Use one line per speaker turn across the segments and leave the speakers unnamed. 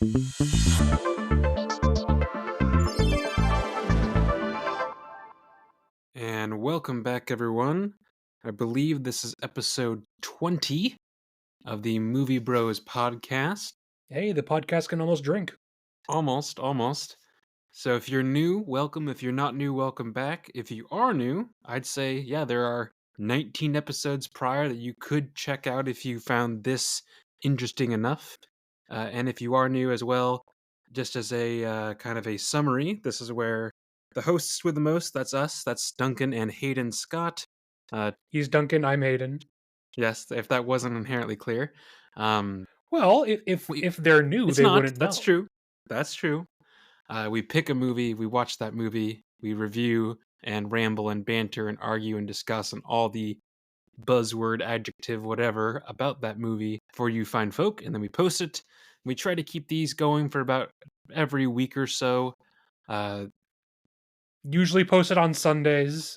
And welcome back, everyone. I believe this is episode 20 of the Movie Bros podcast.
Hey, the podcast can almost drink.
Almost. So if you're new, welcome. If you're not new, welcome back. If you are new, I'd say, yeah, there are 19 episodes prior that you could check out if you found this interesting enough. And if you are new as well, just as a kind of a summary, this is where the hosts with the most, that's us, that's Duncan and Hayden Scott.
He's Duncan, I'm Hayden.
Yes, if that wasn't inherently clear. Um,
Well, if
we,
if they're new,
it's
they
not.
wouldn't
That's
know.
true. That's true. We pick a movie, we watch that movie, we review and ramble and banter and argue and discuss and all the buzzword, adjective, whatever about that movie for you fine folk, and then we post it. We try to keep these going for about every week or so.
Usually posted on Sundays.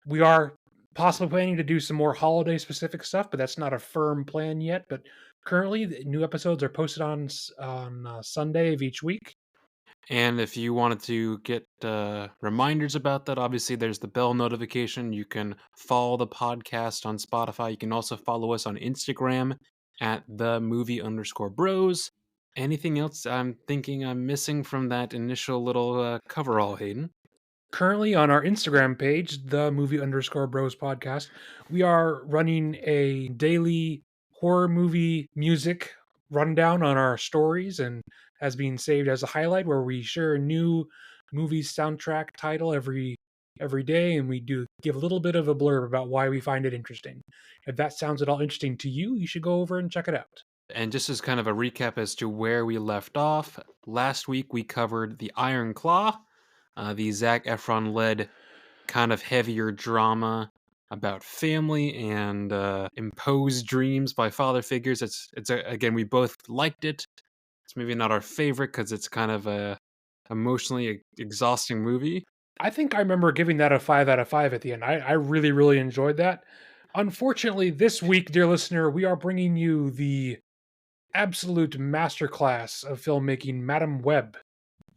We are possibly planning to do some more holiday specific stuff, but that's not a firm plan yet. But currently, the new episodes are posted on Sunday of each week.
And if you wanted to get reminders about that, obviously there's the bell notification. You can follow the podcast on Spotify. You can also follow us on Instagram at @the_movie_bros. Anything else I'm thinking I'm missing from that initial little coverall, Hayden?
Currently on our Instagram page, the movie_bros podcast, we are running a daily horror movie music rundown on our stories and has been saved as a highlight where we share a new movie soundtrack title every day, and we do give a little bit of a blurb about why we find it interesting. If that sounds at all interesting to you, you should go over and check it out.
And just as kind of a recap as to where we left off, last week we covered The Iron Claw, the Zac Efron led kind of heavier drama about family and imposed dreams by father figures. Again, we both liked it. It's maybe not our favorite because it's kind of a emotionally exhausting movie.
I think I remember giving that a 5 out of 5 at the end. I really, really enjoyed that. Unfortunately, this week, dear listener, we are bringing you the absolute masterclass of filmmaking, Madam Web.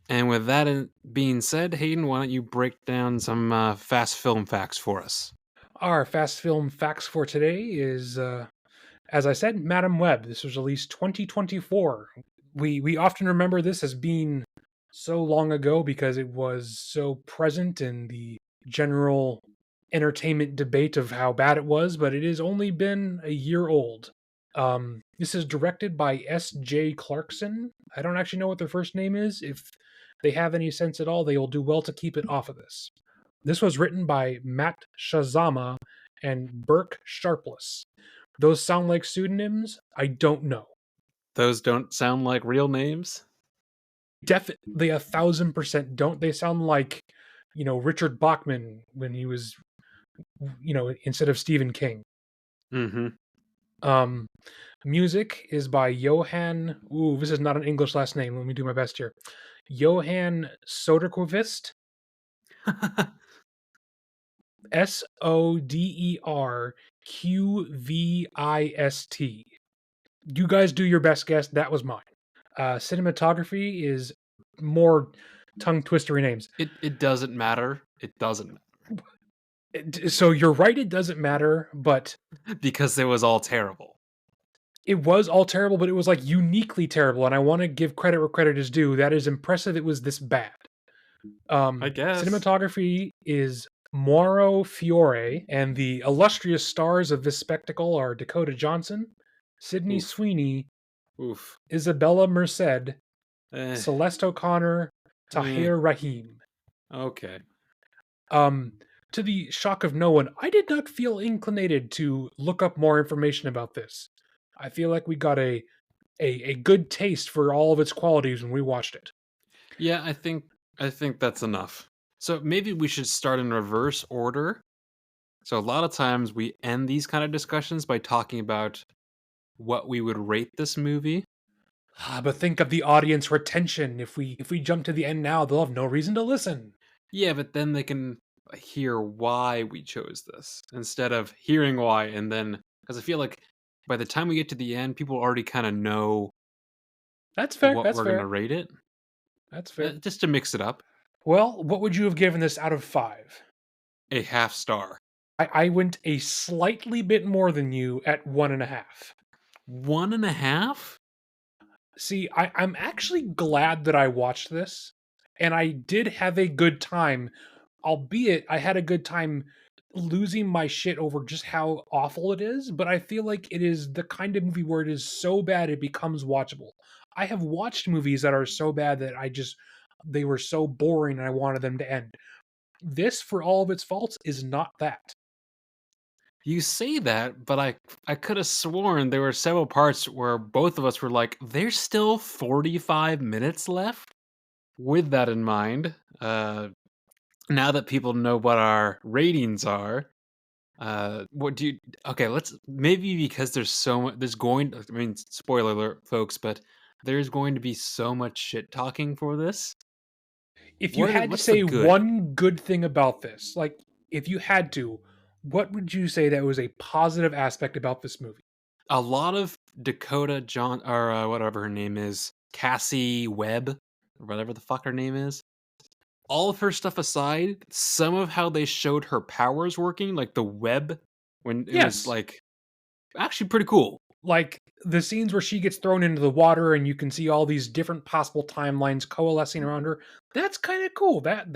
And with that being said, Hayden, why don't you break down some fast film facts for us?
Our fast film facts for today is, as I said, Madam Web. This was released 2024. We often remember this as being so long ago because it was so present in the general entertainment debate of how bad it was, but it has only been a year old. This is directed by S.J. Clarkson. I don't actually know what their first name is. If they have any sense at all, they will do well to keep it off of this. This was written by Matt Shazama and Burke Sharpless. Those sound like pseudonyms? I don't know.
Those don't sound like real names.
Definitely 1,000% don't. They sound like, Richard Bachman when he was, instead of Stephen King.
Mm-hmm.
Music is by Johann. Ooh, this is not an English last name. Let me do my best here. Johann Soderquist. Soderqvist. You guys do your best guess. That was mine. Cinematography is more tongue twistery names.
It doesn't matter. It doesn't matter.
So you're right, it doesn't matter, but
because it was all terrible.
It was all terrible, but it was like uniquely terrible, and I want to give credit where credit is due. That is impressive it was this bad.
I guess.
Cinematography is Mauro Fiore, and the illustrious stars of this spectacle are Dakota Johnson, Sydney Sweeney, Isabella Merced, Celeste O'Connor, Tahir Rahim.
Okay.
To the shock of no one, I did not feel inclinated to look up more information about this. I feel like we got a good taste for all of its qualities when we watched it.
Yeah, I think that's enough. So maybe we should start in reverse order. So a lot of times we end these kind of discussions by talking about what we would rate this movie.
But think of the audience retention. If we jump to the end now, they'll have no reason to listen.
Yeah, but then they can hear why we chose this instead of hearing why and then, because I feel like by the time we get to the end, people already kind of know
That's fair.
what
That's
we're gonna
fair.
rate it,
That's fair.
just to mix it up.
Well, what would you have given this out of 5?
A half star.
I went a slightly bit more than you at 1.5.
1.5.
See, I'm actually glad that I watched this, and I did have a good time, albeit I had a good time losing my shit over just how awful it is, but I feel like it is the kind of movie where it is so bad it becomes watchable. I have watched movies that are so bad that they were so boring and I wanted them to end. This, for all of its faults, is not that.
You say that, but I could have sworn there were several parts where both of us were like, "There's still 45 minutes left." With that in mind, now that people know what our ratings are, what do you? Okay, let's maybe because there's so much. There's going. I mean, spoiler alert, folks, but there's going to be so much shit talking for this.
If you had to
What's the
say
good?
one good thing about this, like if you had to, what would you say that was a positive aspect about this movie?
A lot of Dakota John or whatever her name is, Cassie Webb, or whatever the fuck her name is. All of her stuff aside, some of how they showed her powers working, like the web, when it was
Yes,
like actually pretty cool.
like the scenes where she gets thrown into the water and you can see all these different possible timelines coalescing around her. That's kind of cool. That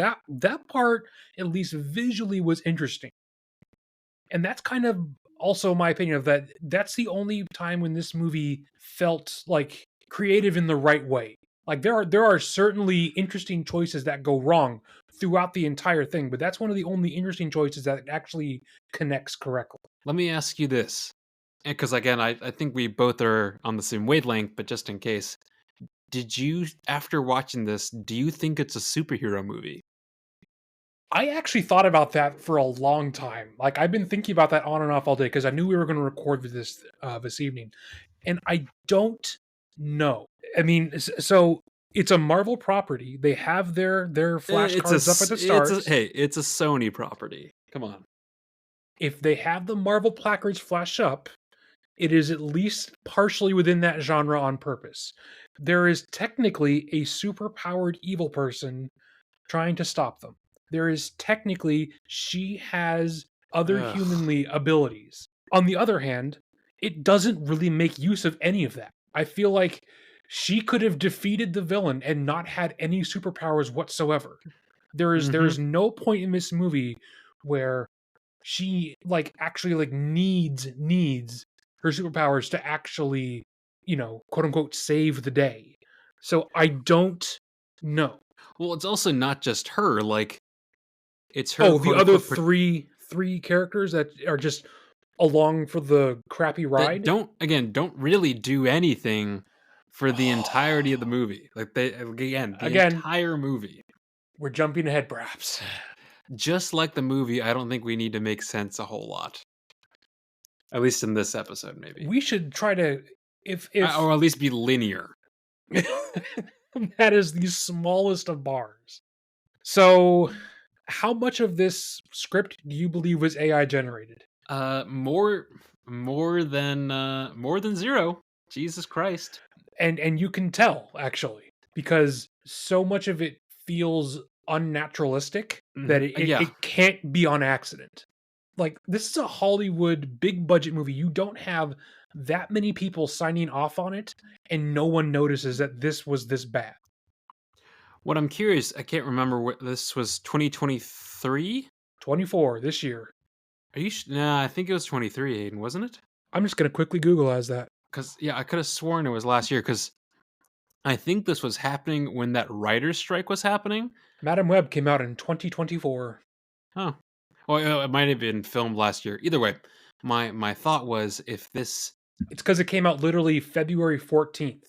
part at least visually was interesting. And that's kind of also my opinion of that. That's the only time when this movie felt like creative in the right way. Like there are certainly interesting choices that go wrong throughout the entire thing, but that's one of the only interesting choices that actually connects correctly.
Let me ask you this, because again, I think we both are on the same wavelength, but just in case, did you, after watching this, do you think it's a superhero movie?
I actually thought about that for a long time. Like I've been thinking about that on and off all day because I knew we were going to record this evening, and I don't know. I mean, so it's a Marvel property. They have their flashcards up at the
It's a
start.
hey, it's a Sony property. Come on.
If they have the Marvel placards flash up, it is at least partially within that genre on purpose. There is technically a super-powered evil person trying to stop them. There is technically she has other
Ugh.
humanly abilities. On the other hand, it doesn't really make use of any of that. I feel like she could have defeated the villain and not had any superpowers whatsoever. There is
Mm-hmm.
no point in this movie where she like actually like needs her superpowers to actually, quote unquote save the day. So I don't know.
Well, it's also not just her. Like it's her
Oh, the
quote
other
unquote
three characters that are just along for the crappy
that
ride?
don't really do anything for the entirety of the movie. Like they again, the
Again,
entire movie.
we're jumping ahead perhaps.
Just like the movie, I don't think we need to make sense a whole lot. At least in this episode, maybe.
We should try to if
Or at least be linear.
that is the smallest of bars. So, how much of this script do you believe was AI generated?
More more than zero. Jesus Christ.
And you can tell actually because so much of it feels unnaturalistic that
Yeah.
it can't be on accident. Like this is a Hollywood big budget movie. You don't have that many people signing off on it and no one notices that this was this bad.
What I'm curious, I can't remember what this was 2023?
24 this year.
Are you nah, I think it was 23, Aiden, wasn't it?
I'm just going to quickly Google as that.
Cuz yeah, I could have sworn it was last year cuz I think this was happening when that writer's strike was happening.
Madam Web came out in 2024.
Oh. Well, it might have been filmed last year. Either way, my thought was if this
It's because it came out literally February 14th.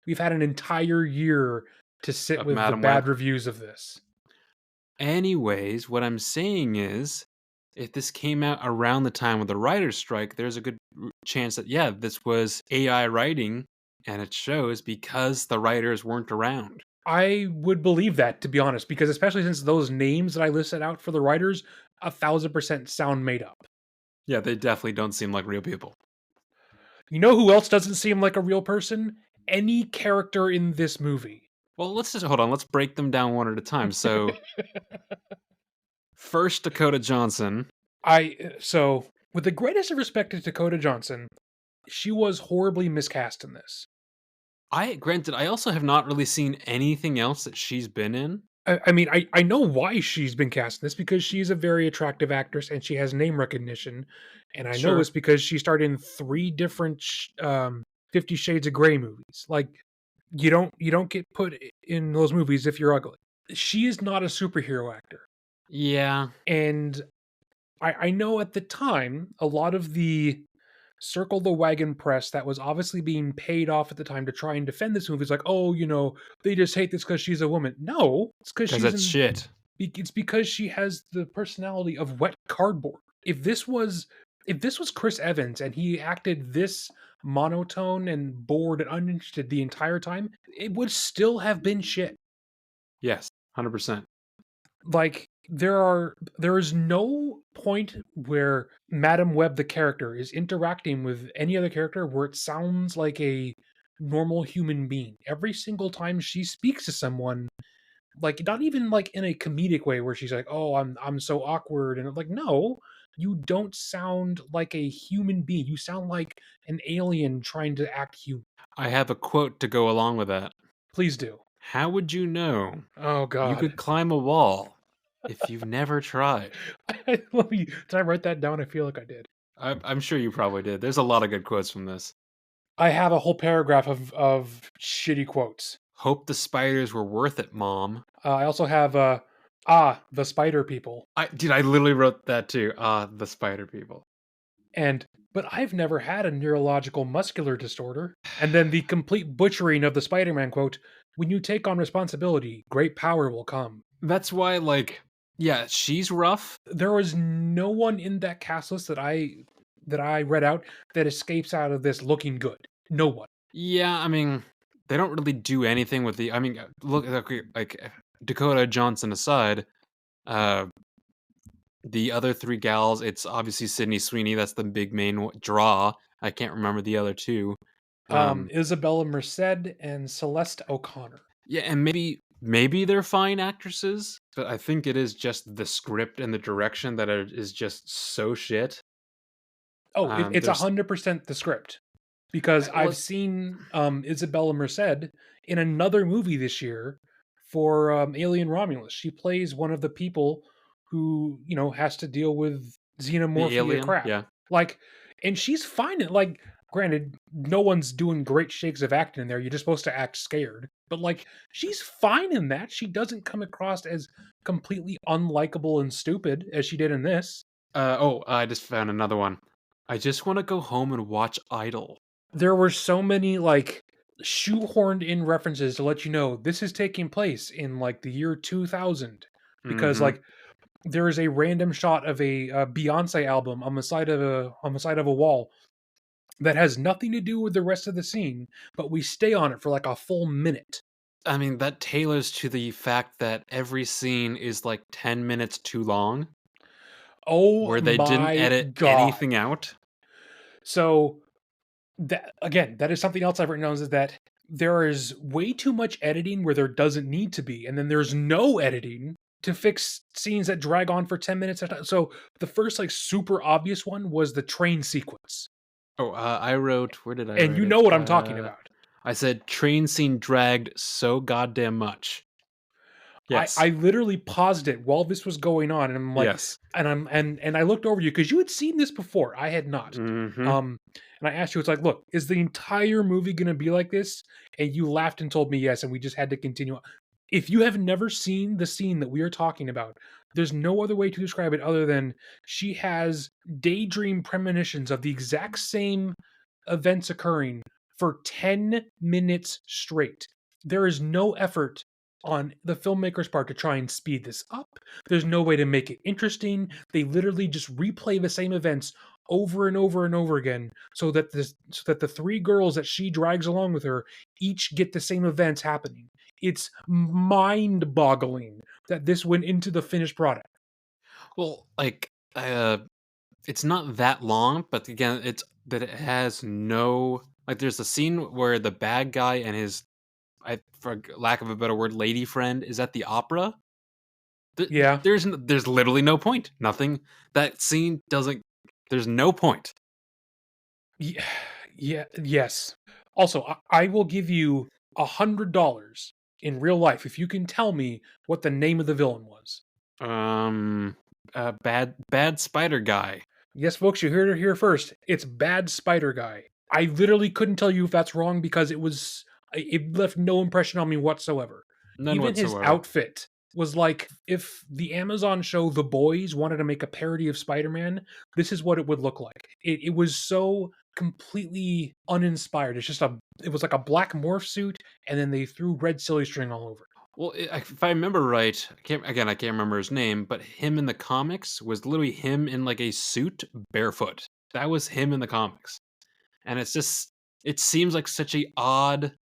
We've had an entire year to sit
of
with the
Madam
bad
Web.
reviews of this.
Anyways, what I'm saying is if this came out around the time of the writer's strike, there's a good chance that yeah, this was AI writing and it shows because the writers weren't around.
I would believe that, to be honest, because especially since those names that I listed out for the writers, 1,000% sound made up.
Yeah, they definitely don't seem like real people.
You know who else doesn't seem like a real person? any character in this movie.
Well, let's just hold on. Let's break them down one at a time. So, first Dakota Johnson.
So with the greatest of respect to Dakota Johnson, she was horribly miscast in this.
I also have not really seen anything else that she's been in.
I know why she's been cast in this because she's a very attractive actress and she has name recognition, and I know
Sure.
it's because she starred in 3 different 50 Shades of Grey movies. Like, you don't get put in those movies if you're ugly. She is not a superhero actor,
Yeah.
and I know at the time, a lot of the circle the wagon press that was obviously being paid off at the time to try and defend this movie is like, "Oh, they just hate this because she's a woman." No, it's because
Because
she's
that's
in
shit.
it's because she has the personality of wet cardboard. If this was Chris Evans and he acted this monotone and bored and uninterested the entire time, it would still have been shit.
Yes. 100%.
Like there is no point where Madam Web the character is interacting with any other character where it sounds like a normal human being. Every single time she speaks to someone, like, not even like in a comedic way where she's like, "Oh, I'm so awkward," and I'm like, no, you don't sound like a human being. You sound like an alien trying to act human.
I have a quote to go along with that.
Please do.
How would you know
Oh
you
God.
could climb a wall if you've never tried?
Did I write that down? I feel like I did.
I'm sure you probably did. There's a lot of good quotes from this.
I have a whole paragraph of shitty quotes.
Hope the spiders were worth it, Mom.
I also have the spider people.
I literally wrote that too. Ah, the spider people.
And but I've never had a neurological muscular disorder. And then the complete butchering of the Spider-Man quote, when you take on responsibility, great power will come.
That's why, like, yeah, she's rough.
There was no one in that cast list that I read out that escapes out of this looking good. No one.
Yeah, I mean, they don't really do anything with the. I mean, look, Dakota Johnson aside, uh, the other three gals. It's obviously Sydney Sweeney. That's the big main draw. I can't remember the other two.
Isabella Merced and Celeste O'Connor.
Yeah, and maybe they're fine actresses, but I think it is just the script and the direction that is just so shit.
Oh, it's
There's
100% the script. Because
well,
I've seen Isabella Merced in another movie this year for Alien Romulus. She plays one of the people who, has to deal with
the
xenomorphia
alien.
crap.
Yeah,
Like, and she's fine. Like, granted, no one's doing great shakes of acting in there. You're just supposed to act scared. But, like, she's fine in that. She doesn't come across as completely unlikable and stupid as she did in this.
I just found another one. I just want to go home and watch Idol.
There were so many like shoehorned in references to let you know this is taking place in like the year 2000 because
Mm-hmm.
like there is a random shot of a Beyonce album on the side of a wall that has nothing to do with the rest of the scene, but we stay on it for like a full minute.
I mean, that tailors to the fact that every scene is like 10 minutes too long,
Oh
where they didn't
my
edit
god.
anything out.
So that again, that is something else I've written down is that there is way too much editing where there doesn't need to be, and then there's no editing to fix scenes that drag on for 10 minutes at a time. So the first like super obvious one was the train sequence.
Oh, I wrote, where did I
And
write
you
it?
know what I'm talking about.
I said train scene dragged so goddamn much.
I,
Yes.
I literally paused it while this was going on, and I'm like,
Yes.
and I looked over you because you had seen this before. I had not.
Mm-hmm.
Um, and I asked you, it's like, look, is the entire movie gonna be like this? And you laughed and told me yes, and we just had to continue. If you have never seen the scene that we are talking about, there's no other way to describe it other than she has daydream premonitions of the exact same events occurring for 10 minutes straight. There is no effort on the filmmaker's part to try and speed this up. There's no way to make it interesting. They literally just replay the same events over and over and over again so that the 3 girls that she drags along with her each get the same events happening. It's mind-boggling that this went into the finished product.
Well, like, it's not that long, but again, it's that it has no Like, there's a scene where the bad guy and his, for lack of a better word, lady friend is at the opera.
Yeah.
There's literally no point. Nothing. That scene doesn't. There's no point.
Yeah, yeah, yes. Also, I will give you $100 in real life if you can tell me what the name of the villain was.
Um, bad spider guy.
Yes, folks, you heard it here first. It's Bad Spider Guy. I literally couldn't tell you if that's wrong because it left no impression on me whatsoever.
None
Even his
whatsoever.
outfit was like if the Amazon show The Boys wanted to make a parody of Spider-Man, this is what it would look like. It was so completely uninspired. It was like a black morph suit and then they threw red silly string all over it.
Well, if I remember right, I can't remember his name, but him in the comics was literally him in like a suit, barefoot. That was him in the comics, and it seems like such a odd.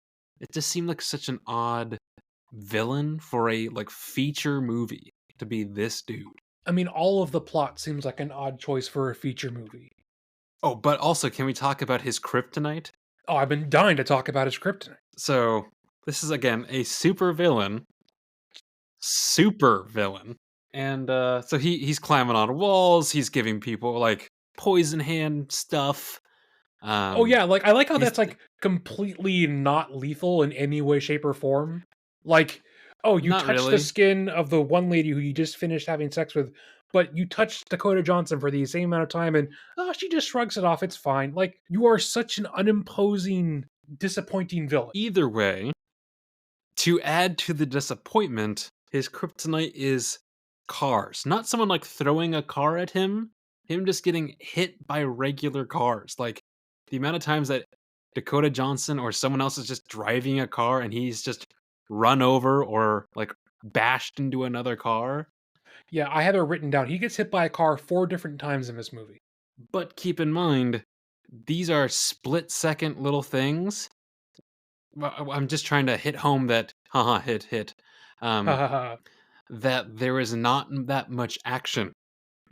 It just seemed like such an odd villain for a like feature movie to be this dude.
I mean, all of the plot seems like an odd choice for a feature movie.
Oh, but also, can we talk about his kryptonite?
Oh, I've been dying to talk about his kryptonite.
So this is again a super villain, and so he's climbing on walls. He's giving people like poison hand stuff.
Oh
Um,
yeah, like I like how
he's
that's like completely not lethal in any way, shape, or form. Like, oh, you
not
touched the
really
skin of the one lady who you just finished having sex with, but you touched Dakota Johnson for the same amount of time, and oh, she just shrugs it off. It's fine. Like, you are such an unimposing, disappointing villain.
either way. To add to the disappointment, his kryptonite is cars. Not someone like throwing a car at him, him just getting hit by regular cars. Like the amount of times that Dakota Johnson or someone else is just driving a car and he's just run over or like bashed into another car.
Yeah, I have it written down. He gets hit by a car 4 different times in this movie.
But keep in mind, these are split second little things. I'm just trying to hit home that, haha, hit.
Ha
Um,
ha ha.
that there is not that much action.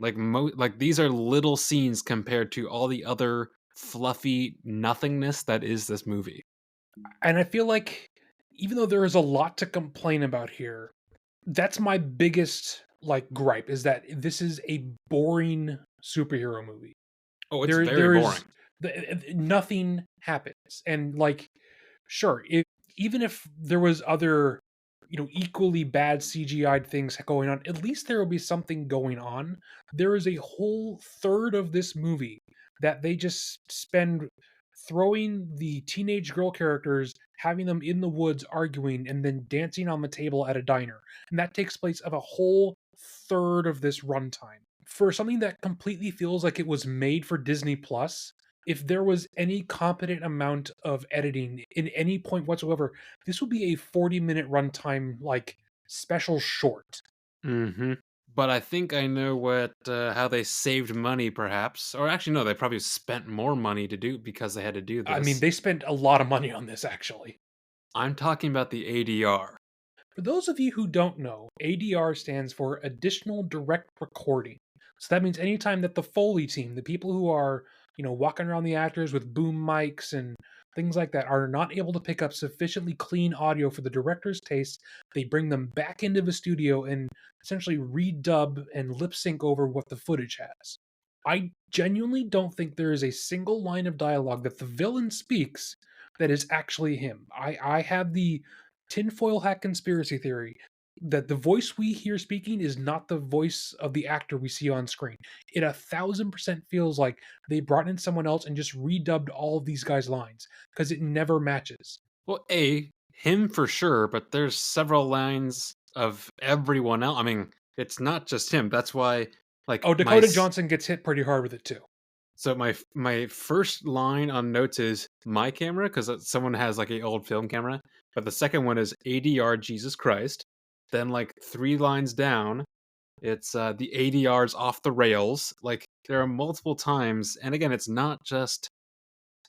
Like these are little scenes compared to all the other fluffy nothingness that is this movie.
And I feel like even though there is a lot to complain about here, that's my biggest like gripe is that this is a boring superhero movie.
Oh, it's very
There
boring.
is nothing happens, and like sure, if even if there was other equally bad CGI'd things going on, at least there will be something going on. There is a whole third of this movie that they just spend throwing the teenage girl characters, having them in the woods arguing, and then dancing on the table at a diner. And that takes place of a whole third of this runtime. For something that completely feels like it was made for Disney Plus, if there was any competent amount of editing in any point whatsoever, this would be a 40-minute runtime like special short.
Mhm. But I think I know what how they saved money perhaps. Or actually no, they probably spent more money to do because they had to do
I mean,
this.
they spent a lot of money on this actually.
I'm talking about the ADR.
For those of you who don't know, ADR stands for Additional Direct Recording. So that means anytime that the Foley team, the people who are, walking around the actors with boom mics and things like that, are not able to pick up sufficiently clean audio for the director's taste, they bring them back into the studio and essentially redub and lip sync over what the footage has. I genuinely don't think there is a single line of dialogue that the villain speaks that is actually him. I have the tinfoil hat conspiracy theory that the voice we hear speaking is not the voice of the actor we see on screen. It 1,000% feels like they brought in someone else and just redubbed all of these guys' lines because it never matches.
Well, him for sure, but there's several lines of everyone else. I mean, it's not just him. That's why like
Oh, Dakota Johnson gets hit pretty hard with it too.
so my first line on notes is my camera because someone has like a old film camera, but the second one is ADR Jesus Christ. Then like three lines down, it's the ADR's off the rails. Like there are multiple times, and again, it's not just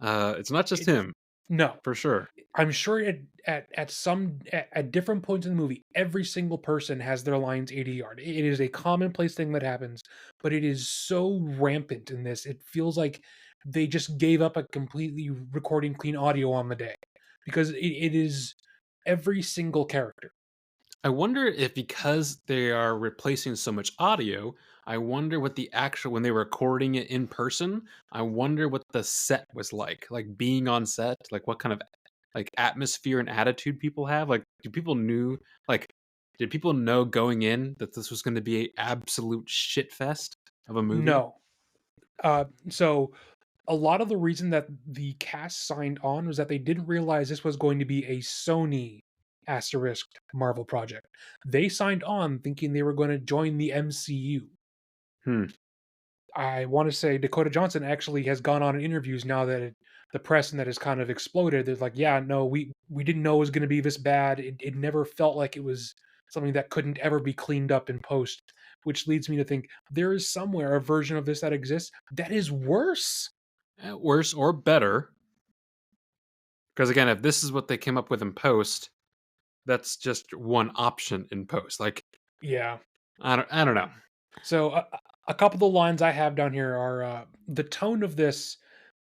It's
him
no.
for sure.
I'm sure at different points in the movie, every single person has their lines ADR'd. It is a commonplace thing that happens, but it is so rampant in this. It feels like they just gave up a completely recording clean audio on the day because it is every single character.
I wonder if because they are replacing so much audio, I wonder what the actual when they were recording it in person, I wonder what the set was like being on set, like what kind of like atmosphere and attitude people have. Like, do people knew like did people know going in that this was going to be a absolute shit fest of a movie?
No. So a lot of the reason that the cast signed on was that they didn't realize this was going to be a Sony asterisk Marvel project. They signed on thinking they were going to join the MCU.
Hmm.
I want to say Dakota Johnson actually has gone on in interviews now that the press and that has kind of exploded. They're like, yeah, no, we didn't know it was going to be this bad. It never felt like it was something that couldn't ever be cleaned up in post, which leads me to think there is somewhere a version of this that exists that is worse.
Worse or better, because again, if this is what they came up with in post, that's just one option in post. Like,
Yeah.
I don't know.
So a couple of the lines I have down here are the tone of this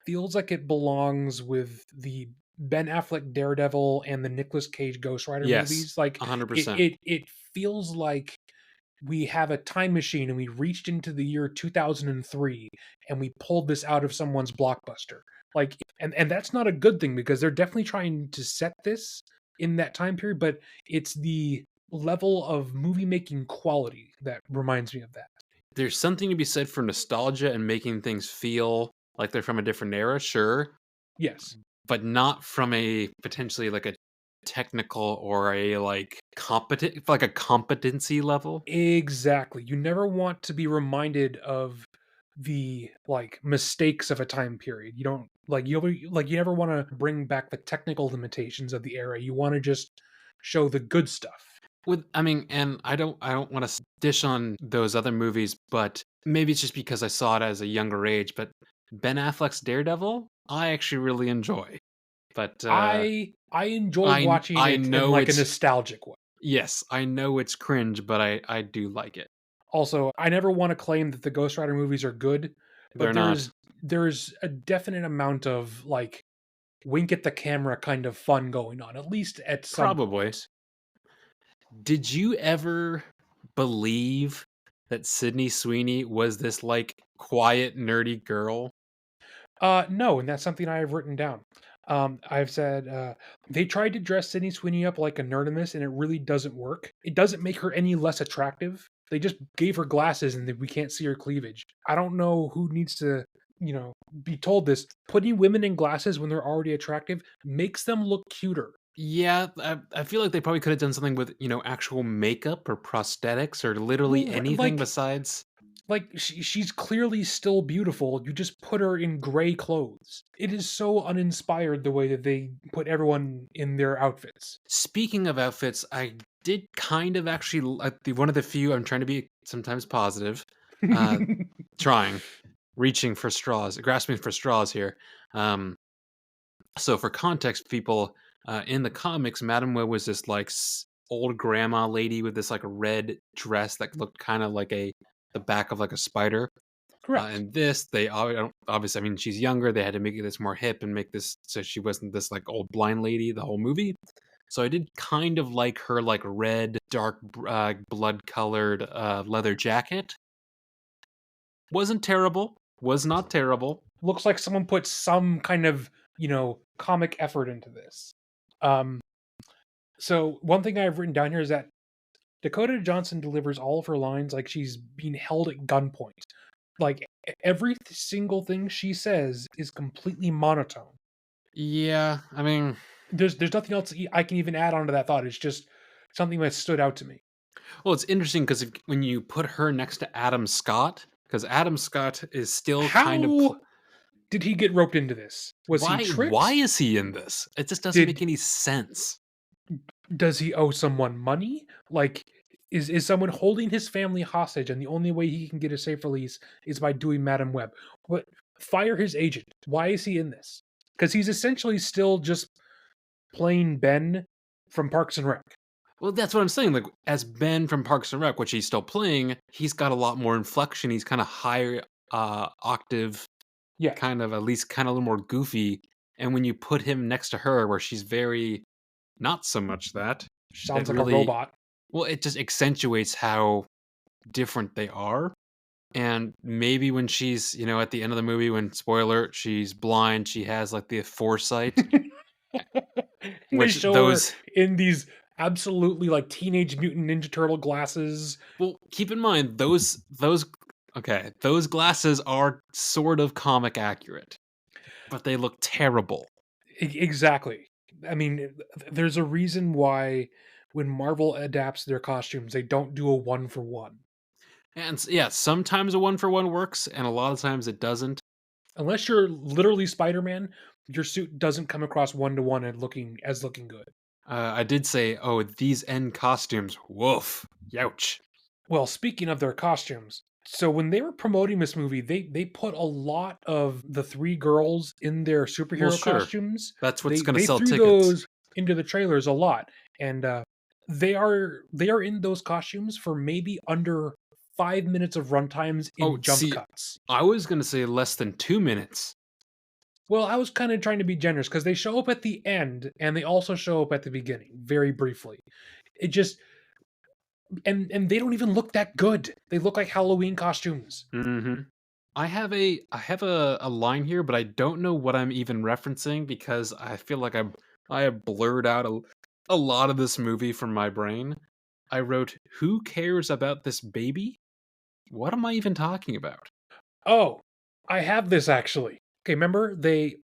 feels like it belongs with the Ben Affleck Daredevil and the Nicolas Cage Ghost Rider
Yes,
movies. Like
100%.
it feels like we have a time machine and we reached into the year 2003 and we pulled this out of someone's blockbuster. Like and that's not a good thing because they're definitely trying to set this in that time period, but it's the level of movie making quality that reminds me of that.
There's something to be said for nostalgia and making things feel like they're from a different era, sure,
Yes.
but not from a potentially like a technical or a like a competency level.
Exactly. You never want to be reminded of the like mistakes of a time period. You don't like you never want to bring back the technical limitations of the era. You want to just show the good stuff.
With I mean, and I don't want to dish on those other movies, but maybe it's just because I saw it as a younger age. But Ben Affleck's Daredevil, I actually really enjoy. But
I enjoy
I
watching
I
it in
know
like a
it's
nostalgic way.
yes, I know it's cringe, but I do like it.
Also, I never want to claim that the Ghost Rider movies are good, but
They're not.
there's a definite amount of like wink at the camera kind of fun going on, at least at some
Probably.
point.
Did you ever believe that Sydney Sweeney was this like quiet, nerdy girl?
No, and that's something I have written down. I've said they tried to dress Sydney Sweeney up like a nerd in this, and it really doesn't work. It doesn't make her any less attractive. They just gave her glasses, and then we can't see her cleavage. I don't know who needs to, be told this. Putting women in glasses when they're already attractive makes them look cuter.
Yeah, I feel like they probably could have done something with, actual makeup or prosthetics or literally
Well,
anything besides.
she's clearly still beautiful. You just put her in gray clothes. It is so uninspired the way that they put everyone in their outfits.
Speaking of outfits, I did kind of actually one of the few. I'm trying to be sometimes positive, uh, trying, reaching for straws, grasping for straws here. Um, So for context, people, in the comics, Madame Web was this like old grandma lady with this like red dress that looked kind of like the back of like a spider.
Correct.
And this, obviously, I mean, she's younger. They had to make this more hip and make this so she wasn't this like old blind lady the whole movie. So I did kind of like her like red, dark, blood colored leather jacket. Wasn't terrible. Was not terrible.
Looks like someone put some kind of, comic effort into this. Um, so one thing I've written down here is that Dakota Johnson delivers all of her lines like she's being held at gunpoint. Like every single thing she says is completely monotone.
Yeah, I mean,
There's nothing else I can even add on to that thought. It's just something that stood out to me.
well, it's interesting because when you put her next to Adam Scott, because Adam Scott is still kind of
How did he get roped into this? Was he
why
tricked?
is he in this? It just doesn't make
Did
any sense.
does he owe someone money? Like is someone holding his family hostage and the only way he can get a safe release is by doing Madam Web? What fire his agent. Why is he in this? Cuz he's essentially still just playing Ben from Parks and Rec.
Well, that's what I'm saying. Like as Ben from Parks and Rec, which he's still playing, he's got a lot more inflection. He's kind of higher octave,
Yeah,
kind of at least kind of a little more goofy. And when you put him next to her, where she's very not so much that, it
sounds like a
really
robot.
well, it just accentuates how different they are. And maybe when she's, at the end of the movie, when spoiler, alert, she's blind, she has like the foresight,
And they
which
show her
those
in these absolutely like Teenage Mutant Ninja Turtle glasses.
well, keep in mind those okay, those glasses are sort of comic accurate, but they look terrible.
Exactly. I mean, there's a reason why when Marvel adapts their costumes, they don't do a one for one.
And yeah, sometimes a one for one works, and a lot of times it doesn't.
Unless you're literally Spider-Man, your suit doesn't come across one to one and looking good.
I did say, oh, these end costumes, woof, youch.
Well, speaking of their costumes, so when they were promoting this movie, they put a lot of the three girls in their
Well,
superhero
sure,
costumes.
that's what's
They
gonna
they
sell
threw
tickets.
those into the trailers a lot, and they are in those costumes for maybe under 5 minutes of runtimes
Oh,
in jump
see,
cuts.
I was gonna say less than 2 minutes.
Well, I was kind of trying to be generous because they show up at the end and they also show up at the beginning very briefly. It just and they don't even look that good. They look like Halloween costumes.
Hmm. I have a line here, but I don't know what I'm even referencing because I feel like I have blurred out a lot of this movie from my brain. I wrote, "Who cares about this baby?" What am I even talking about?
Oh, I have this actually. Okay, remember they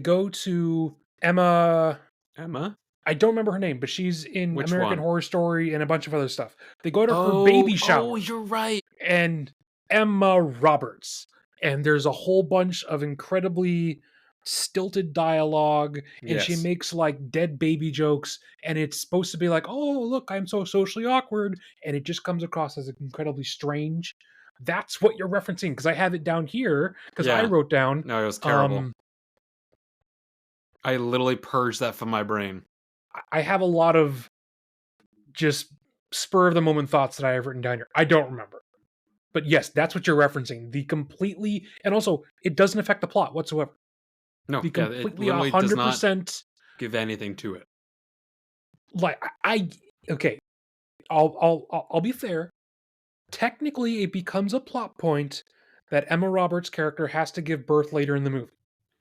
go to Emma.
Emma?
I don't remember her name, but she's in
Which
American
one?
Horror Story and a bunch of other stuff. They go to her
Oh,
baby
oh,
shower
you're right.
and Emma Roberts. And there's a whole bunch of incredibly stilted dialogue and she
Yes.
makes like dead baby jokes and it's supposed to be like, "Oh, look, I'm so socially awkward." And it just comes across as incredibly strange. That's what you're referencing because I have it down here because I
Yeah.
wrote down
No, it was terrible.
um
I literally purged that from my brain.
I have a lot of just spur of the moment thoughts that I have written down here. I don't remember. But yes, that's what you're referencing. The completely and also it doesn't affect the plot whatsoever.
No,
The
yeah, it
completely
literally does not
100%
give anything to it.
like I okay, I'll be fair. Technically, it becomes a plot point that Emma Roberts' character has to give birth later in the movie.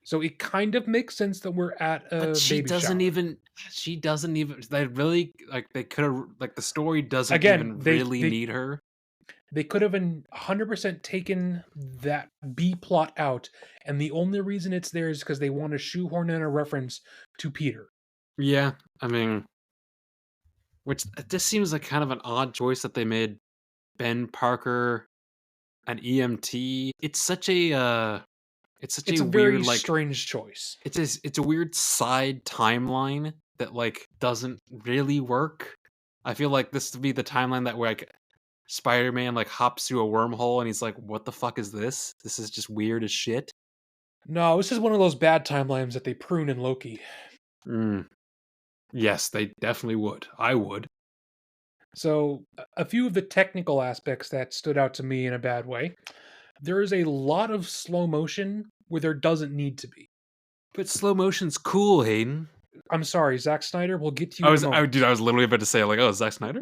So it kind of makes sense that we're at
But
a baby shower.
she doesn't even they really like they could have like the story doesn't
Again,
even
they
really
they
need her.
they could have 100% taken that B plot out, and the only reason it's there is because they want to shoehorn in a reference to Peter.
Yeah, I mean, which this seems like kind of an odd choice that they made Ben Parker an EMT. It's such
It's
a
a
weird
very
like
strange choice.
it's a weird side timeline that like doesn't really work. I feel like this would be the timeline that where like Spider-Man like hops through a wormhole and he's like, "What the fuck is this? This is just weird as shit."
No, this is one of those bad timelines that they prune in Loki.
Mm. Yes, they definitely would. I would.
So, a few of the technical aspects that stood out to me in a bad way. There is a lot of slow motion where there doesn't need to be.
But slow motion's cool, Hayden.
I'm sorry, Zack Snyder, we'll get to you in a
Dude,
moment.
I was literally about to say like, "Oh, Zack Snyder?"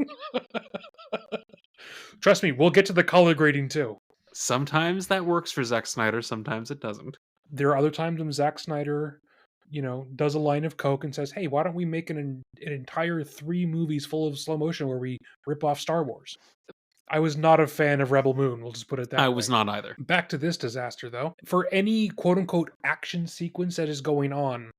Trust me, we'll get to the color grading too.
Sometimes that works for Zack Snyder, sometimes it doesn't.
There are other times when Zack Snyder, does a line of coke and says, "Hey, why don't we make an entire 3 movies full of slow motion where we rip off Star Wars?" I was not a fan of Rebel Moon, we'll just put it
I
that
was
way.
not either.
Back to this disaster though. For any quote unquote action sequence that is going on,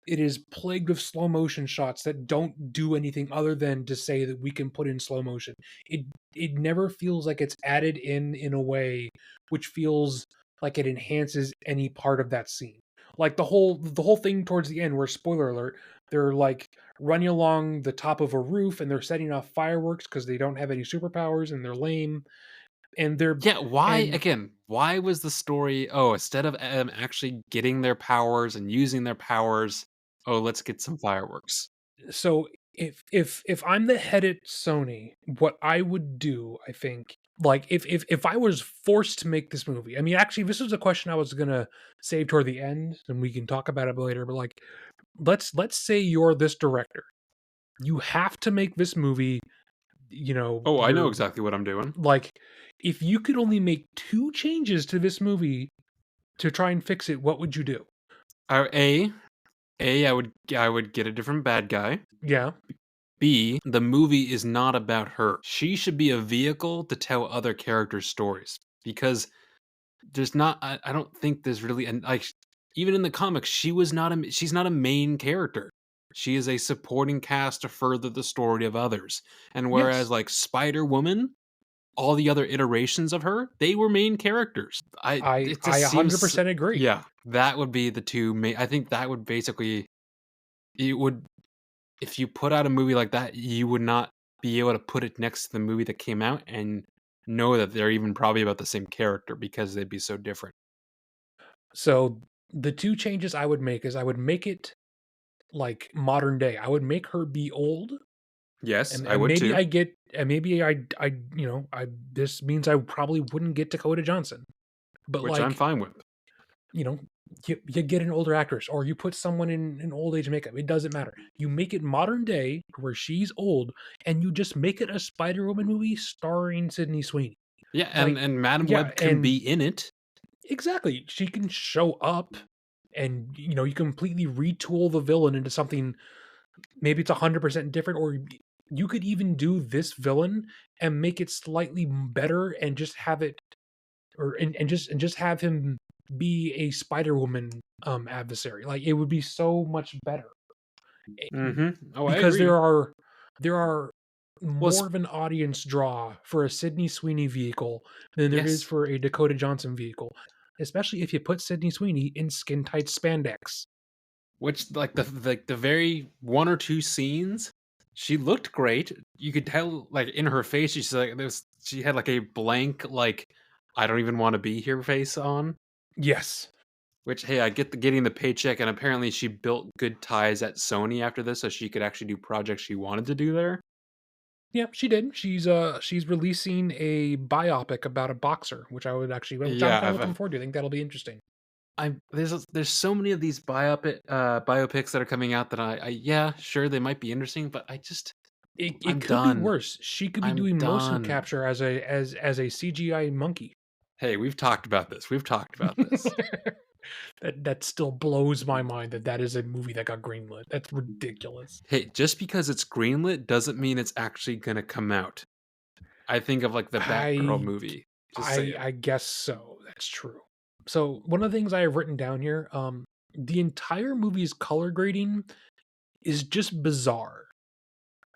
it is plagued with slow motion shots that don't do anything other than to say that we can put in slow motion. It never feels like it's added in a way which feels like it enhances any part of that scene. Like the whole thing towards the end where spoiler alert, they're like running along the top of a roof and they're setting off fireworks because they don't have any superpowers and they're lame and they're
Yeah, why
and
again, why was the story, "Oh, instead of, actually getting their powers and using their powers, oh, let's get some fireworks."
so if I'm the head at Sony, what I would do, I think, like if I was forced to make this movie, I mean, actually, this was a question I was gonna save toward the end, and we can talk about it later. But like, let's say you're this director, you have to make this movie. You know,
Oh, I know
you're
exactly what I'm doing.
like, if you could only make two changes to this movie to try and fix it, what would you do?
Uh, A, I would get a different bad guy.
Yeah.
B, the movie is not about her. She should be a vehicle to tell other characters' stories because there's not. I don't think there's really and like even in the comics, she's not a main character. She is a supporting cast to further the story of others. And whereas
Yes.
like Spider Woman, all the other iterations of her, they were main characters. It
I
just seems
100% agree.
yeah, that would be the two main. I think that would basically it would if you put out a movie like that, you would not be able to put it next to the movie that came out and know that they're even probably about the same character because they'd be so different.
So the two changes I would make is I would make it like modern day. I would make her be old,
Yes, I
and
would
maybe
too,
I get, and maybe I you know I this means I probably wouldn't get Dakota Johnson, but
which I'm
like,
fine with.
you know, you get an older actress or you put someone in old age makeup. It doesn't matter. You make it modern day where she's old, and you just make it a Spider Woman movie starring Sydney Sweeney.
Yeah,
Like,
and Madam
yeah,
Web can
and
be in it.
exactly, she can show up, and you completely retool the villain into something. Maybe it's 100% different, or you could even do this villain and make it slightly better, and just have it, or and just have him be a Spider Woman adversary. Like, it would be so much better. Eh,
Oh, I
because
agree.
there are
Well,
more of an audience draw for a Sydney Sweeney vehicle than there is
yes,
for a Dakota Johnson vehicle, especially if you put Sydney Sweeney in skin tight spandex.
which like the very one or two scenes, she looked great. You could tell like in her face, she's like this. She had like a blank like I don't even want to be here face on.
Yes.
Which hey, I get the getting the paycheck, and apparently she built good ties at Sony after this, so she could actually do projects she wanted to do there.
Yeah, she did. She's releasing a biopic about a boxer, which I'm
Yeah,
kind of looking forward to. I think that'll be interesting.
there's so many of these biopics that are coming out that I yeah sure they might be interesting, but
It
I'm
could be
done.
worse. She could be
I'm
doing motion
done.
capture as a CGI monkey.
Hey, we've talked about this. We've talked about this.
That still blows my mind that that is a movie that got greenlit. That's ridiculous.
Hey, just because it's greenlit doesn't mean it's actually gonna come out. I think of like the Batgirl
I
movie. Just saying.
I guess so. That's true. So one of the things I have written down here, the entire movie's color grading is just bizarre.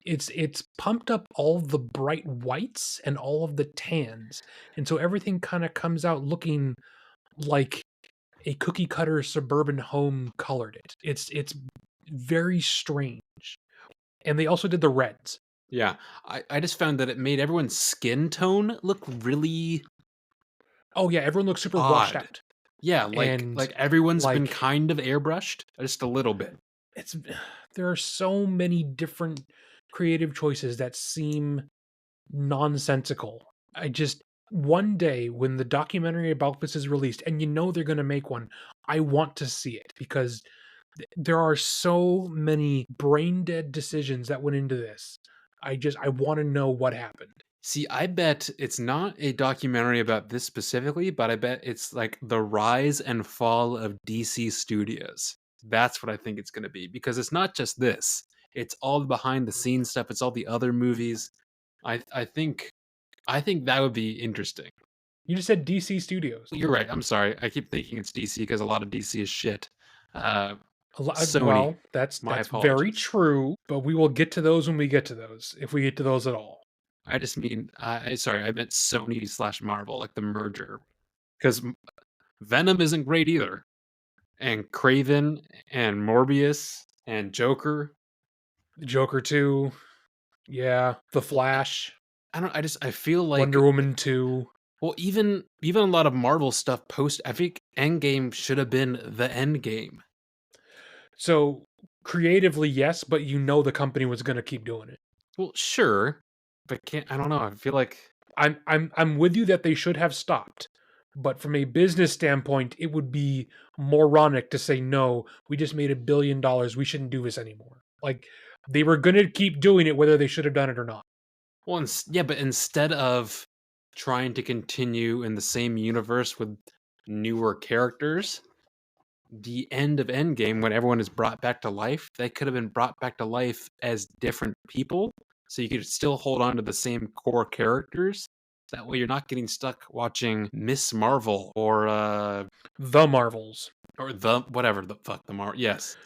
It's pumped up all the bright whites and all of the tans, and so everything kind of comes out looking like a cookie cutter suburban home colored it. It's very strange. And they also did the reds.
Yeah, I just found that it made everyone's skin tone look really
Oh yeah, everyone looks super washed
odd.
out.
Yeah,
And
like everyone's been
like,
kind of airbrushed, just a little bit.
it's there are so many different creative choices that seem nonsensical. I just One day when the documentary about this is released, and they're going to make one, I want to see it, because there are so many brain dead decisions that went into this. I want to know what happened.
See, I bet it's not a documentary about this specifically, but I bet it's like the rise and fall of DC Studios. That's what I think it's going to be because it's not just this. It's all the behind the scenes stuff. It's all the other movies. I think that would be interesting.
You just said DC Studios.
You're right. I'm sorry. I keep thinking it's DC because a lot of DC is shit. Uh, Sony.
Well,
My
that's very
apologies.
true, but we will get to those when we get to those, if we get to those at all.
I just mean, sorry, I meant Sony slash Marvel, like the merger. Because Venom isn't great either. And Craven and Morbius and Joker.
Joker 2, yeah, The
I,
Flash,
I don't. I feel like
Wonder Woman 2.
well, even a lot of Marvel stuff post. I think Endgame should have been the Endgame.
So Creatively, yes, but you know the company was gonna keep doing it.
Well, sure, but can't I don't know. I feel like
I'm with you that they should have stopped, but from a business standpoint, it would be moronic to say, "No, we just made $1 billion, we shouldn't do this anymore." Like, they were gonna keep doing it whether they should have done it or not.
well, yeah, but instead of trying to continue in the same universe with newer characters, the end of Endgame, when everyone is brought back to life, they could have been brought back to life as different people, so you could still hold on to the same core characters. That way, you're not getting stuck watching Miss Marvel
The Marvels.
or the whatever the fuck the Mar. Yes,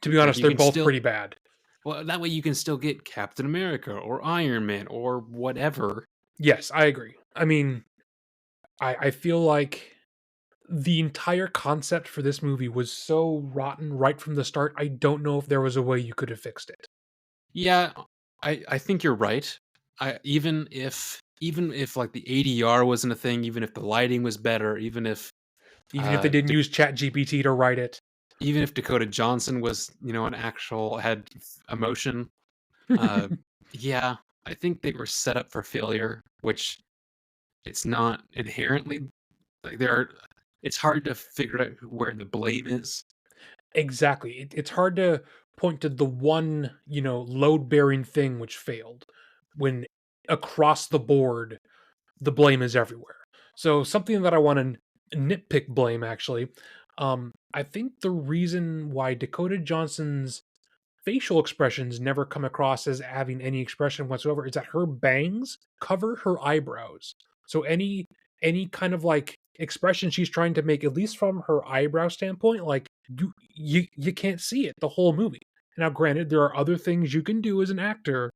To be
like
honest,
you
they're
can
both
still
pretty bad.
well that way you can still get Captain America or Iron Man or whatever.
Yes, I agree. I mean, I feel like the entire concept for this movie was so rotten right from the start, I don't know if there was a way you could have fixed it.
Yeah, I think you're right. Even if like the ADR wasn't a thing, even if the lighting was better,
Even if they
uh
didn't use ChatGPT to write it.
even if Dakota Johnson was, an actual had emotion, uh, yeah, I think they were set up for failure, which it's not inherently like there are. It's hard to figure out where the blame is.
Exactly. It's hard to point to the one, load-bearing thing which failed when across the board, the blame is everywhere. So something that I want to nitpick blame actually, I think the reason why Dakota Johnson's facial expressions never come across as having any expression whatsoever is that her bangs cover her eyebrows. So any kind of like expression she's trying to make, at least from her eyebrow standpoint, like you can't see it the whole movie. Now, granted, there are other things you can do as an actor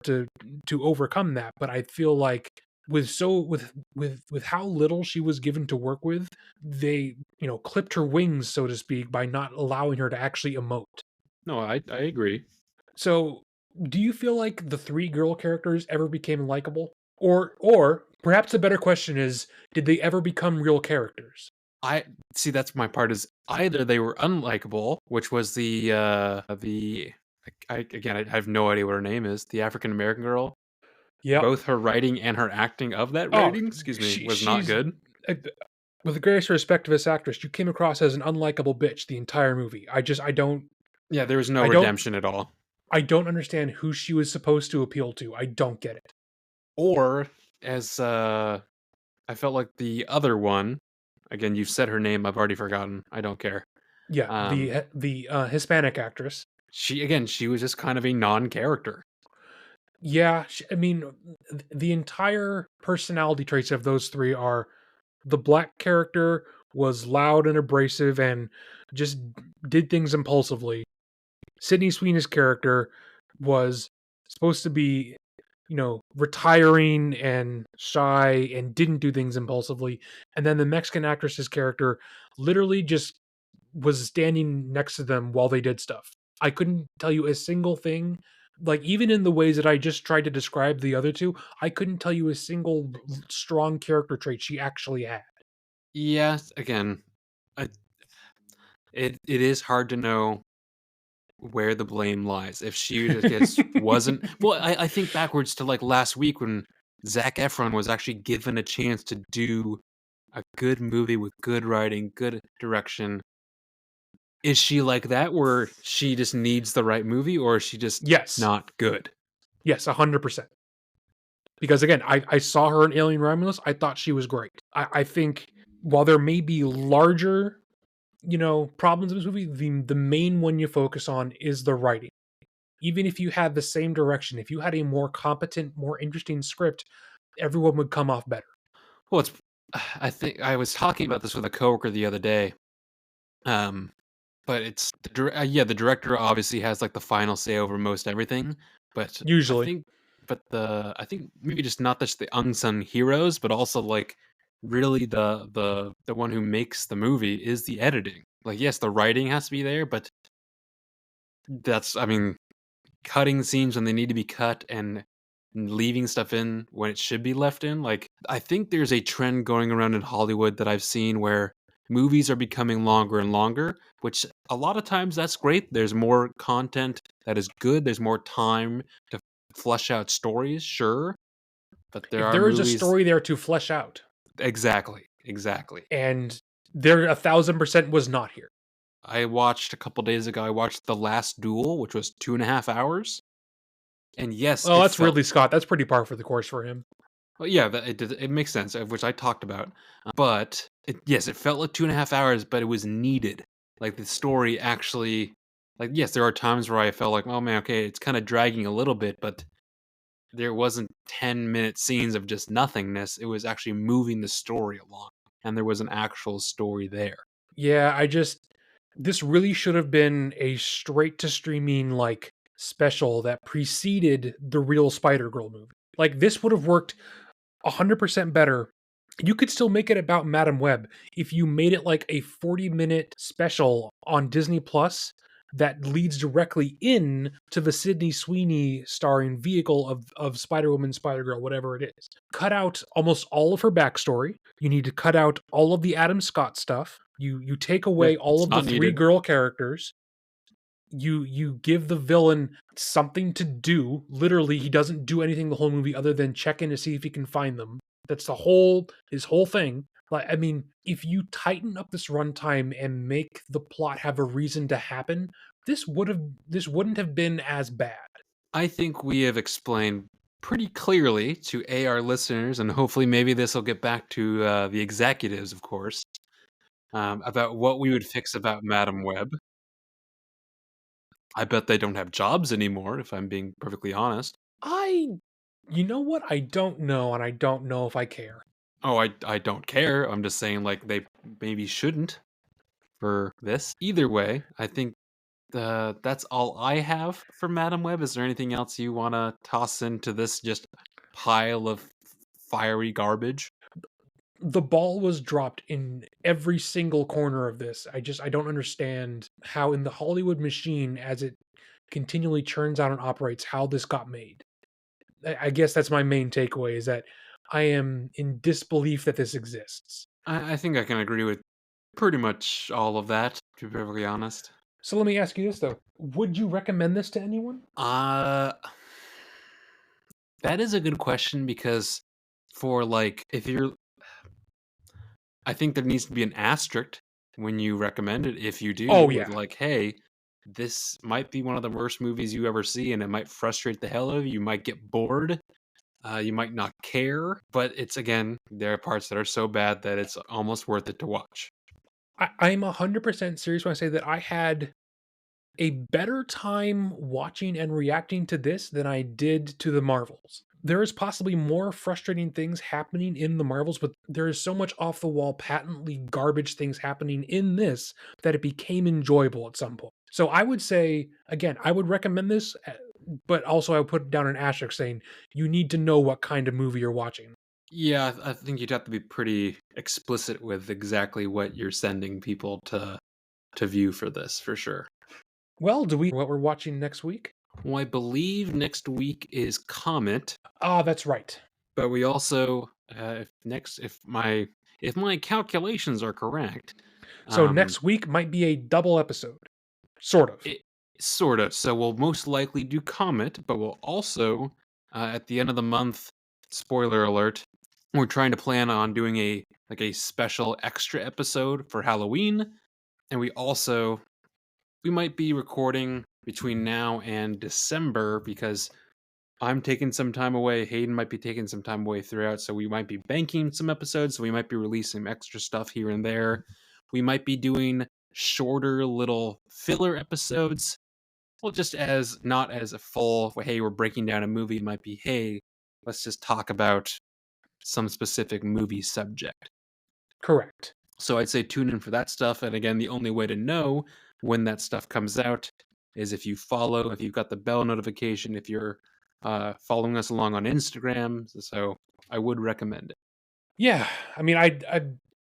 to to overcome that, but I feel like with how little she was given to work with, they clipped her wings, so to speak, by not allowing her to actually emote.
No, I agree.
So, do you feel like the 3 girl characters ever became likable? Or perhaps a better question is, did they ever become real characters?
I see. That's my part. Is either they were unlikable, which was the again I have no idea what her name is. The African American girl.
Yep.
Both her writing and her acting of that
Oh,
writing, excuse me, was not
she's
good.
uh, with the greatest respect to this actress, you came across as an unlikable bitch the entire movie.
Yeah, there was no
I don't
redemption at all.
I don't understand who she was supposed to appeal to. I don't get it.
Or as I felt like the other one, again, you've said her name, I've already forgotten. I don't care.
Yeah,
Um
the Hispanic actress.
she was just kind of a non-character.
Yeah, I mean, the entire personality traits of those 3 are: the black character was loud and abrasive and just did things impulsively. Sydney Sweeney's character was supposed to be, retiring and shy and didn't do things impulsively. And then the Mexican actress's character literally just was standing next to them while they did stuff. I couldn't tell you a single thing. Like, even in the ways that I just tried to describe the other 2, I couldn't tell you a single strong character trait she actually had.
Yeah, again, I, it is hard to know where the blame lies. If she just wasn't well, I think backwards to like last week when Zac Efron was actually given a chance to do a good movie with good writing, good direction. Is she like that where she just needs the right movie or is she just
Yes.
not good?
Yes, 100%. Because again, I saw her in Alien Romulus. I thought she was great. I think while there may be larger, problems in this movie, the main one you focus on is the writing. Even if you had the same direction, if you had a more competent, more interesting script, everyone would come off better.
Well, it's I think I was talking about this with a coworker the other day. Um, but it's yeah, the director obviously has like the final say over most everything, but
Usually.
I think maybe just not just the unsung heroes, but also like really the one who makes the movie is the editing. Like yes, the writing has to be there, but that's I mean cutting scenes when they need to be cut and leaving stuff in when it should be left in. Like, I think there's a trend going around in Hollywood that I've seen where movies are becoming longer and longer, which a lot of times that's great. There's more content that is good. There's more time to flesh out stories, sure. But there
If
are
there is a
movies.
story there to flesh out,
Exactly, exactly.
and there 1,000% was not here.
I watched a couple days ago, I watched The Last Duel, which was 2.5 hours. And yes,
Well,
it
that's
felt.
Ridley Scott. That's pretty par for the course for him.
Well, yeah, it makes sense, of which I talked about. But yes, it felt like 2.5 hours, but it was needed. Like the story actually, like yes, there are times where I felt like, oh man, okay, it's kind of dragging a little bit, but there wasn't 10-minute scenes of just nothingness. It was actually moving the story along, and there was an actual story there.
Yeah, this really should have been a straight to streaming like special that preceded the real Spider-Girl movie. Like this would have worked 100% better. You could still make it about Madam Web if you made it like a 40-minute special on Disney Plus that leads directly in to the Sydney Sweeney starring vehicle of Spider-Woman, Spider-Girl, whatever it is. Cut out almost all of her backstory. You need to cut out all of the Adam Scott stuff. You take
Yeah,
away all
it's
of the
not
three
needed.
girl characters. You give the villain something to do. Literally, he doesn't do anything the whole movie other than check in to see if he can find them. That's his whole thing. Like, I mean, if you tighten up this runtime and make the plot have a reason to happen, this wouldn't have been as bad.
I think we have explained pretty clearly to our listeners, and hopefully maybe this will get back to the executives, of course, about what we would fix about Madam Web. I bet they don't have jobs anymore, if I'm being perfectly honest.
I You know what? I don't know, and I don't know if I care.
Oh, I don't care. I'm just saying, like, they maybe shouldn't for this. Either way, I think that's all I have for Madam Web. Is there anything else you want to toss into this just pile of fiery garbage?
The ball was dropped in every single corner of this. I don't understand how in the Hollywood machine as it continually churns out and operates how this got made. I guess that's my main takeaway is that I am in disbelief that this exists.
I think I can agree with pretty much all of that, to be perfectly honest.
So let me ask you this though. Would you recommend this to anyone?
Uh, that is a good question because for like, if you're, I think there needs to be an asterisk when you recommend it. If you do,
Oh
with
yeah.
like, hey, this might be one of the worst movies you ever see, and it might frustrate the hell out of you. You might get bored. You might not care, but it's again, there are parts that are so bad that it's almost worth it to watch.
I'm 100% serious when I say that I had a better time watching and reacting to this than I did to the Marvels. There is possibly more frustrating things happening in the Marvels, but there is so much off the wall, patently garbage things happening in this that it became enjoyable at some point. So I would say, again, I would recommend this, but also I would put down an asterisk saying you need to know what kind of movie you're watching.
Yeah, I think you'd have to be pretty explicit with exactly what you're sending people to view for this, for sure.
Well, do we what we're watching next week?
Well, I believe next week is Comet,
Ah, that's right.
but we also if my calculations are correct,
So
um,
next week might be a double episode, sort of.
it sort of. So we'll most likely do Comet, but we'll also at the end of the month. Spoiler alert: we're trying to plan on doing a special extra episode for Halloween, and we might be recording between now and December because I'm taking some time away. Hayden might be taking some time away throughout, so we might be banking some episodes. So we might be releasing extra stuff here and there. We might be doing shorter little filler episodes. Well, just as not as a full, hey, we're breaking down a movie. It might be, hey, let's just talk about some specific movie subject.
Correct.
So I'd say tune in for that stuff. And again, the only way to know when that stuff comes out is if if you've got the bell notification, if you're following us along on Instagram. So I would recommend it.
Yeah, I mean,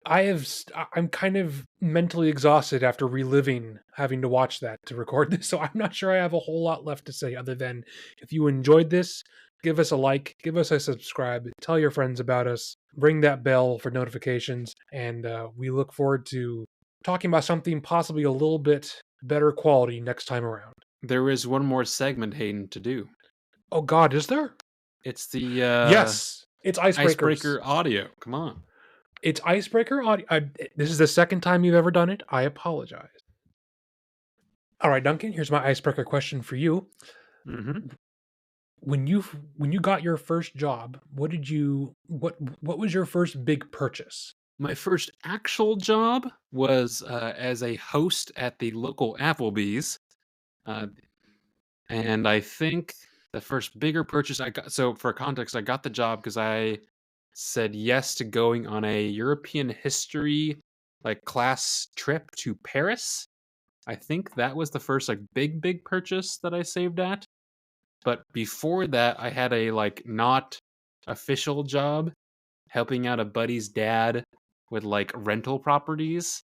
I'm kind of mentally exhausted after reliving having to watch that to record this, so I'm not sure I have a whole lot left to say other than if you enjoyed this, give us a like, give us a subscribe, tell your friends about us, ring that bell for notifications, and we look forward to talking about something possibly a little bit better quality next time around.
There is one more segment, Hayden, to do.
Oh God, is there?
It's the
Yes, it's icebreakers.
icebreaker audio. Come on.
It's icebreaker audio. This is the second time you've ever done it. I apologize. All right, Duncan. Here's my icebreaker question for you.
Hmm.
When you got your first job, what was your first big purchase?
My first actual job was as a host at the local Applebee's. Uh, and I think the first bigger purchase I got, so for context, I got the job because I said yes to going on a European history like class trip to Paris. I think that was the first like big purchase that I saved at. But before that, I had a like not official job helping out a buddy's dad with like rental properties,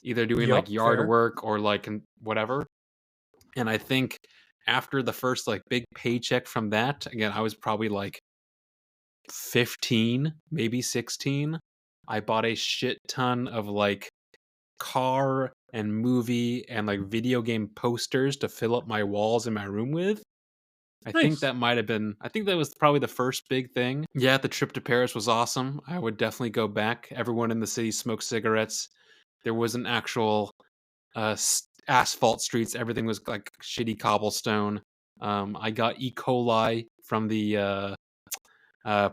either doing like
Yup,
yard
fair.
work or like whatever. And I think after the first like big paycheck from that, again, I was probably like 15, maybe 16. I bought a shit ton of like car and movie and like video game posters to fill up my walls in my room with.
Nice.
I think that was probably the first big thing. Yeah, the trip to Paris was awesome. I would definitely go back. Everyone in the city smoked cigarettes. There was an actual asphalt streets. Everything was like shitty cobblestone. I got E. coli from the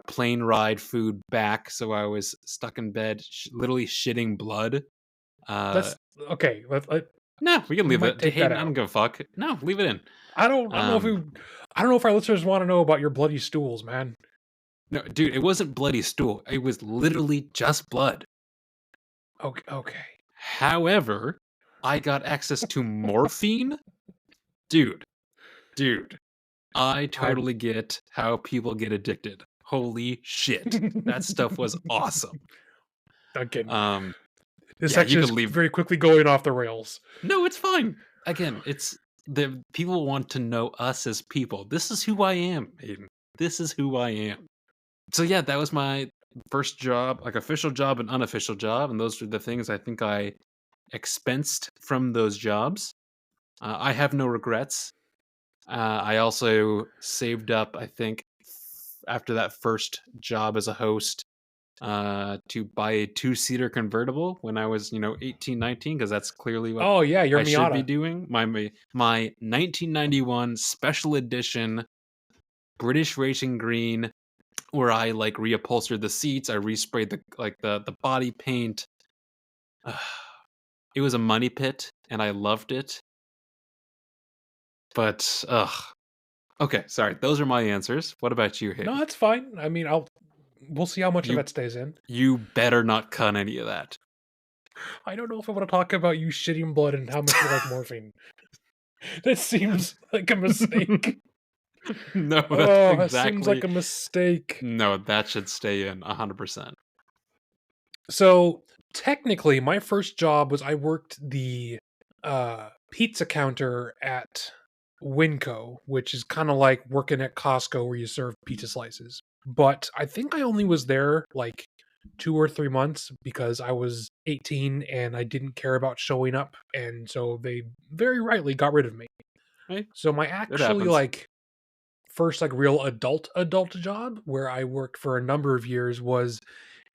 plane ride food back, so I was stuck in bed, literally shitting blood. Uh,
Let's okay.
no, we can
We
leave
might
it.
take that
Hayden, I don't
out.
give a fuck. No, leave it in.
I don't know if
Um,
I don't know if our listeners want to know about your bloody stools, man.
no, dude, it wasn't bloody stool. It was literally just blood.
Okay, okay.
However, I got access to morphine. Dude, dude, I
I'm
totally get how people get addicted. Holy shit. That stuff was awesome.
Duncan.
Um,
This
yeah, you
section
could
is
leave.
very quickly going off the rails.
No, it's fine. Again, it's the people want to know us as people. This is who I am, Aiden. This is who I am. So yeah, that was my first job, like official job and unofficial job, and those are the things I think I expensed from those jobs. I have no regrets. I also saved up, I think, after that first job as a host, to buy a two-seater convertible when I was, 18, 19, because that's clearly what
Oh yeah, your
I should be
Miata.
doing. My 1991 special edition British Racing Green, where I like reupholstered the seats, I resprayed the body paint. It was a money pit, and I loved it. But okay, sorry. Those are my answers. What about you,
No,
Hayden?
that's fine. I mean, we'll see how much of
You
that stays in.
you better not cut any of that.
I don't know if I want to talk about you shitting blood and how much you like morphine. That seems like a mistake.
No, that's
Oh, that seems like
exactly
a mistake.
no, that should stay in 100%.
So technically, my first job was I worked the pizza counter at Winco, which is kind of like working at Costco where you serve pizza slices. But I think I only was there like 2 or 3 months because I was 18 and I didn't care about showing up, and so they very rightly got rid of me.
Hey,
So my
it
actually
happens.
like first like real adult job where I worked for a number of years was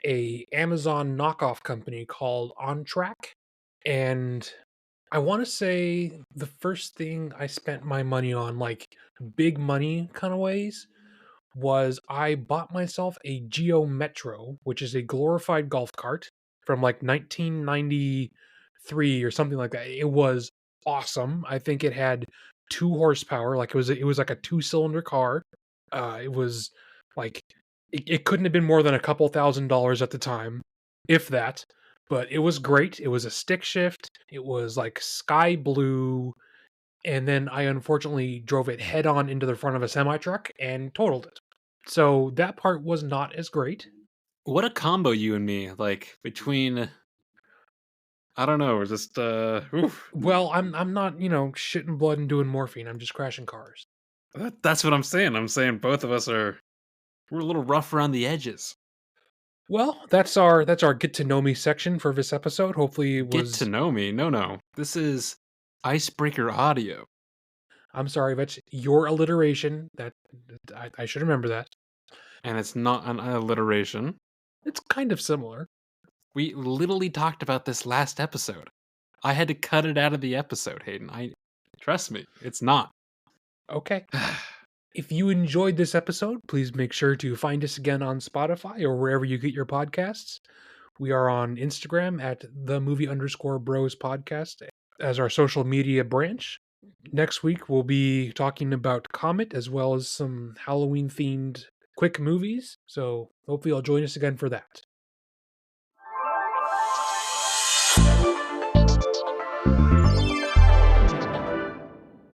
a Amazon knockoff company called On Track. And I want to say the first thing I spent my money on, like big money kind of ways, was I bought myself a Geo Metro, which is a glorified golf cart from like 1993 or something like that. It was awesome. I think it had 2 horsepower, like it was like a 2 cylinder car. It was like it couldn't have been more than a couple $1,000s at the time, if that. But it was great. It was a stick shift. It was like sky blue, and then I unfortunately drove it head on into the front of a semi truck and totaled it. So that part was not as great.
What a combo, you and me, like between I don't know, just oof.
Well, I'm not, shitting blood and doing morphine. I'm just crashing cars.
That's what I'm saying. I'm saying both of us we're a little rough around the edges.
Well, that's our get to know me section for this episode. Hopefully it
Get to
was
know me. No, no. This is Icebreaker Audio.
I'm sorry, that's your alliteration. That I should remember that.
And it's not an alliteration.
It's kind of similar.
We literally talked about this last episode. I had to cut it out of the episode, Hayden. I trust me, it's not.
Okay. If you enjoyed this episode, please make sure to find us again on Spotify or wherever you get your podcasts. We are on Instagram at the movie_bros podcast as our social media branch. Next week, we'll be talking about Comet as well as some Halloween themed quick movies. So hopefully, you'll join us again for that.